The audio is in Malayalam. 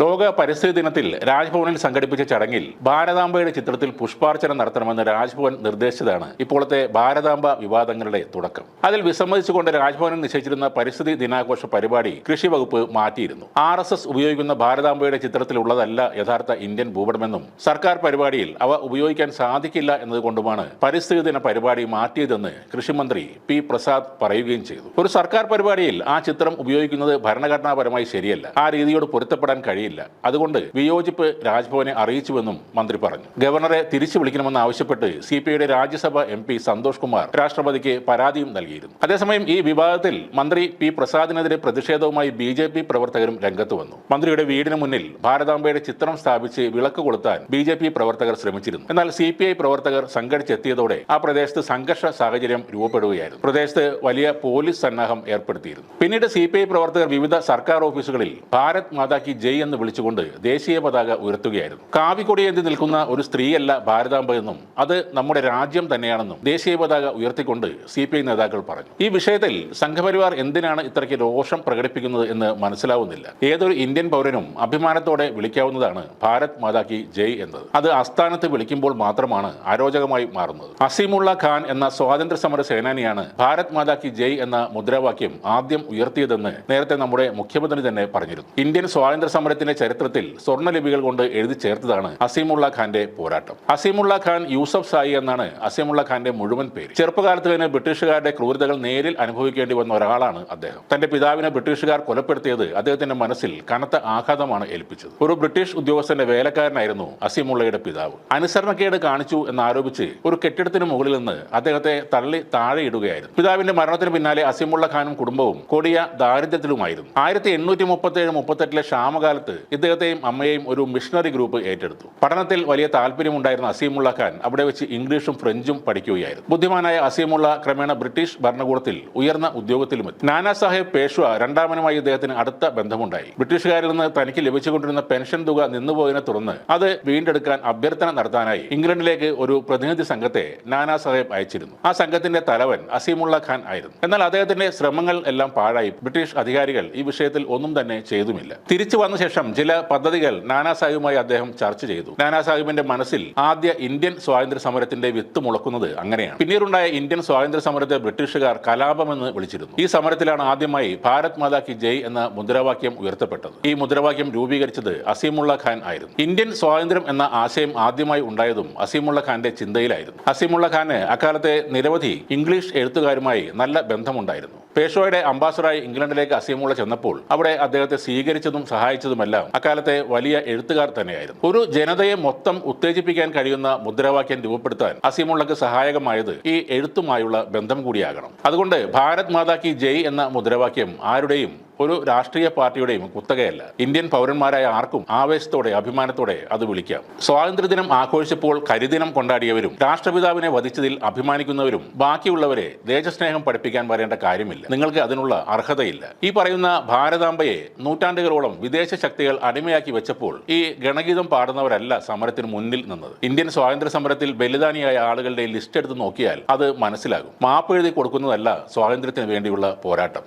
ലോക പരിസ്ഥിതി ദിനത്തിൽ രാജ്ഭവനിൽ സംഘടിപ്പിച്ച ചടങ്ങിൽ ഭാരതാംബയുടെ ചിത്രത്തിൽ പുഷ്പാർച്ചന നടത്തണമെന്ന് രാജ്ഭവൻ നിർദ്ദേശിച്ചതാണ് ഇപ്പോഴത്തെ ഭാരതാംബ വിവാദങ്ങളുടെ തുടക്കം. അതിൽ വിസമ്മതിച്ചുകൊണ്ട് രാജ്ഭവനിൽ നിശ്ചയിച്ചിരുന്ന പരിസ്ഥിതി ദിനാഘോഷ പരിപാടി കൃഷി വകുപ്പ് മാറ്റിയിരുന്നു. RSS ഉപയോഗിക്കുന്ന ഭാരതാംബയുടെ ചിത്രത്തിലുള്ളതല്ല യഥാർത്ഥ ഇന്ത്യൻ ഭൂപടമെന്നും സർക്കാർ പരിപാടിയിൽ അവ ഉപയോഗിക്കാൻ സാധിക്കില്ല എന്നതുകൊണ്ടുമാണ് പരിസ്ഥിതി ദിന പരിപാടി മാറ്റിയതെന്ന് കൃഷിമന്ത്രി പി പ്രസാദ് പറയുകയും ചെയ്തു. ഒരു സർക്കാർ പരിപാടിയിൽ ആ ചിത്രം ഉപയോഗിക്കുന്നത് ഭരണഘടനാപരമായി ശരിയല്ല. ആ രീതിയോട് പൊരുത്തപ്പെടാൻ കഴിയില്ല. അതുകൊണ്ട് വിയോജിപ്പ് രാജ്ഭവനെ അറിയിച്ചുവെന്നും മന്ത്രി പറഞ്ഞു. ഗവർണറെ തിരിച്ചു വിളിക്കണമെന്ന് ആവശ്യപ്പെട്ട് CPIയുടെ രാജ്യസഭ MP സന്തോഷ് കുമാർ രാഷ്ട്രപതിക്ക് പരാതിയും നൽകിയിരുന്നു. അതേസമയം ഈ വിവാദത്തിൽ മന്ത്രി പി പ്രസാദിനെതിരെ പ്രതിഷേധവുമായി BJP പ്രവർത്തകരും രംഗത്ത് വന്നു. മന്ത്രിയുടെ വീടിന് മുന്നിൽ ഭാരതാംബയുടെ ചിത്രം സ്ഥാപിച്ച് വിളക്ക് കൊളുത്താൻ BJP പ്രവർത്തകർ ശ്രമിച്ചിരുന്നു. എന്നാൽ CPI പ്രവർത്തകർ സംഘടിച്ചെത്തിയതോടെ ആ പ്രദേശത്ത് സംഘർഷ സാഹചര്യം രൂപപ്പെടുകയായിരുന്നു. പ്രദേശത്ത് വലിയ പോലീസ് സന്നാഹം ഏർപ്പെടുത്തിയിരുന്നു. പിന്നീട് CPI പ്രവർത്തകർ വിവിധ സർക്കാർ ഓഫീസുകളിൽ ഭാരത് മാതാ കി ജയ് എന്ന് വിളിച്ചുകൊണ്ട് ദേശീയ പതാക ഉയർത്തുകയായിരുന്നു. കാവിക്കൊടിയേന്തി നിൽക്കുന്ന ഒരു സ്ത്രീയല്ല ഭാരതാംബ എന്നും അത് നമ്മുടെ രാജ്യം തന്നെയാണെന്നും ദേശീയ പതാക ഉയർത്തിക്കൊണ്ട് CPI നേതാക്കൾ പറഞ്ഞു. ഈ വിഷയത്തിൽ സംഘപരിവാർ എന്തിനാണ് ഇത്രയ്ക്ക് രോഷം പ്രകടിപ്പിക്കുന്നത് എന്ന് മനസ്സിലാവുന്നില്ല. ഏതൊരു ഇന്ത്യൻ പൗരനും അഭിമാനത്തോടെ വിളിക്കാവുന്നതാണ് ഭാരത് മാതാ കി ജയ് എന്നത്. അത് ആസ്ഥാനത്ത് വിളിക്കുമ്പോൾ മാത്രമാണ് അരോചകമായി മാറുന്നത്. അസീമുള്ള ഖാൻ എന്ന സ്വാതന്ത്ര്യ സമര സേനാനിയാണ് ഭാരത് മാതാ കി ജയ് എന്ന മുദ്രാവാക്യം ആദ്യം ഉയർത്തിയതെന്ന് നേരത്തെ നമ്മുടെ മുഖ്യമന്ത്രി തന്നെ പറഞ്ഞിരുന്നു. ഇന്ത്യൻ സ്വാതന്ത്ര്യ സമരത്തിന്റെ ചരിത്രത്തിൽ സ്വർണ്ണലിപികൾ കൊണ്ട് എഴുതി ചേർത്തതാണ് അസീമുള്ള ഖാന്റെ പോരാട്ടം. അസീമുള്ള ഖാൻ യൂസഫ് സായി എന്നാണ് അസീമുള്ള ഖാന്റെ മുഴുവൻ പേര്. ചെറുപ്പകാലത്ത് തന്നെ ബ്രിട്ടീഷുകാരുടെ ക്രൂരതകൾ നേരിൽ അനുഭവിക്കേണ്ടി വന്ന ഒരാളാണ് അദ്ദേഹം. തന്റെ പിതാവിനെ ബ്രിട്ടീഷുകാർ കൊലപ്പെടുത്തിയത് അദ്ദേഹത്തിന്റെ മനസ്സിൽ കനത്ത ആഘാതമാണ് ഏൽപ്പിച്ചത്. ഒരു ബ്രിട്ടീഷ് ഉദ്യോഗസ്ഥന്റെ വേലക്കാരനായിരുന്നു അസീമുള്ളയുടെ പിതാവ്. അനുസരണക്കേട് കാണിച്ചു എന്നാരോപിച്ച് ഒരു കെട്ടിടത്തിന് മുകളിൽ നിന്ന് അദ്ദേഹത്തെ തള്ളി താഴെയിടുകയായിരുന്നു. പിതാവിന്റെ മരണത്തിന് പിന്നാലെ അസീമുള്ള ഖാനും കുടുംബവും കൊടിയ ദാരിദ്ര്യത്തിലുമായിരുന്നു. 1837-38 ക്ഷാമകാലത്ത് ഇദ്ദേഹത്തെയും അമ്മയെയും ഒരു മിഷണറി ഗ്രൂപ്പ് ഏറ്റെടുത്തു. പഠനത്തിൽ വലിയ താല്പര്യമുണ്ടായിരുന്ന അസീമുള്ള ഖാൻ അവിടെ വെച്ച് ഇംഗ്ലീഷും ഫ്രഞ്ചും പഠിക്കുകയായിരുന്നു. ബുദ്ധിമാനായ അസീമുള്ള ക്രമേണ ബ്രിട്ടീഷ് ഭരണകൂടത്തിൽ ഉയർന്ന ഉദ്യോഗത്തിലുമെത്തി. നാനാ സാഹേബ് പേഷ്വ രണ്ടാമനുമായി ഇദ്ദേഹത്തിന് അടുത്ത ബന്ധമുണ്ടായി. ബ്രിട്ടീഷുകാരിൽ നിന്ന് തനിക്ക് ലഭിച്ചുകൊണ്ടിരുന്ന പെൻഷൻ തുക നിന്നുപോയതിനെ തുടർന്ന് അത് വീണ്ടെടുക്കാൻ അഭ്യർത്ഥന നടത്താനായി ഇംഗ്ലണ്ടിലേക്ക് ഒരു പ്രതിനിധി സംഘത്തെ നാനാ സാഹേബ് അയച്ചിരുന്നു. ആ സംഘത്തിന്റെ തലവൻ അസീമുള്ള ഖാൻ ആയിരുന്നു. എന്നാൽ അദ്ദേഹത്തിന്റെ ശ്രമങ്ങൾ എല്ലാം പാഴായി. ബ്രിട്ടീഷ് അധികാരികൾ ഈ വിഷയത്തിൽ ഒന്നും തന്നെ ചെയ്തുമില്ല. തിരിച്ചു വന്ന ശേഷം ചില പദ്ധതികൾ നാനാ സാഹിബുമായി അദ്ദേഹം ചർച്ച ചെയ്തു. നാനാ സാഹിബിന്റെ മനസ്സിൽ ആദ്യ ഇന്ത്യൻ സ്വാതന്ത്ര്യ സമരത്തിന്റെ വിത്ത് മുളക്കുന്നത് അങ്ങനെയാണ്. പിന്നീടുണ്ടായ ഇന്ത്യൻ സ്വാതന്ത്ര്യ സമരത്തെ ബ്രിട്ടീഷുകാർ കലാപമെന്ന് വിളിച്ചിരുന്നു. ഈ സമരത്തിലാണ് ആദ്യമായി ഭാരത് മാതാ കി ജയ് എന്ന മുദ്രാവാക്യം ഉയർത്തപ്പെട്ടത്. ഈ മുദ്രാവാക്യം രൂപീകരിച്ചത് അസീമുള്ള ഖാൻ ആയിരുന്നു. ഇന്ത്യൻ സ്വാതന്ത്ര്യം എന്ന ആശയം ആദ്യമായി ഉണ്ടായതും അസീമുള്ള ഖാന്റെ ചിന്തയിലായിരുന്നു. അസീമുള്ള ഖാന് അക്കാലത്തെ നിരവധി ഇംഗ്ലീഷ് എഴുത്തുകാരുമായി നല്ല ബന്ധമുണ്ടായിരുന്നു. പേഷ്വയുടെ അംബാസഡറായി ഇംഗ്ലണ്ടിലേക്ക് അസീമുള്ള ചെന്നപ്പോൾ അവിടെ അദ്ദേഹത്തെ സ്വീകരിച്ചതും സഹായിച്ചതുമെല്ലാം അക്കാലത്തെ വലിയ എഴുത്തുകാർ തന്നെയായിരുന്നു. ഒരു ജനതയെ മൊത്തം ഉത്തേജിപ്പിക്കാൻ കഴിയുന്ന മുദ്രാവാക്യം രൂപപ്പെടുത്താൻ അസീമുള്ളക്ക് സഹായകമായത് ഈ എഴുത്തുമായുള്ള ബന്ധം കൂടിയാകണം. അതുകൊണ്ട് ഭാരത് മാതാ കി ജയ് എന്ന മുദ്രാവാക്യം ആരുടെയും ഒരു രാഷ്ട്രീയ പാർട്ടിയുടെയും കുത്തകയല്ല. ഇന്ത്യൻ പൗരന്മാരായ ആർക്കും ആവേശത്തോടെ അഭിമാനത്തോടെ അത് വിളിക്കാം. സ്വാതന്ത്ര്യദിനം ആഘോഷിച്ചപ്പോൾ കരിദിനം കൊണ്ടാടിയവരും രാഷ്ട്രപിതാവിനെ വധിച്ചതിൽ അഭിമാനിക്കുന്നവരും ബാക്കിയുള്ളവരെ ദേശസ്നേഹം പഠിപ്പിക്കാൻ വരേണ്ട കാര്യമില്ല. നിങ്ങൾക്ക് അതിനുള്ള അർഹതയില്ല. ഈ പറയുന്ന ഭാരതാംബയെ നൂറ്റാണ്ടുകളോളം വിദേശ ശക്തികൾ അടിമയാക്കി വെച്ചപ്പോൾ ഈ ഗണഗീതം പാടുന്നവരല്ല സമരത്തിന് മുന്നിൽ നിന്നത്. ഇന്ത്യൻ സ്വാതന്ത്ര്യ സമരത്തിൽ ബലിദാനിയായ ആളുകളുടെ ലിസ്റ്റ് എടുത്ത് നോക്കിയാൽ അത് മനസ്സിലാകും. മാപ്പ് എഴുതി കൊടുക്കുന്നതല്ല സ്വാതന്ത്ര്യത്തിന് വേണ്ടിയുള്ള പോരാട്ടം.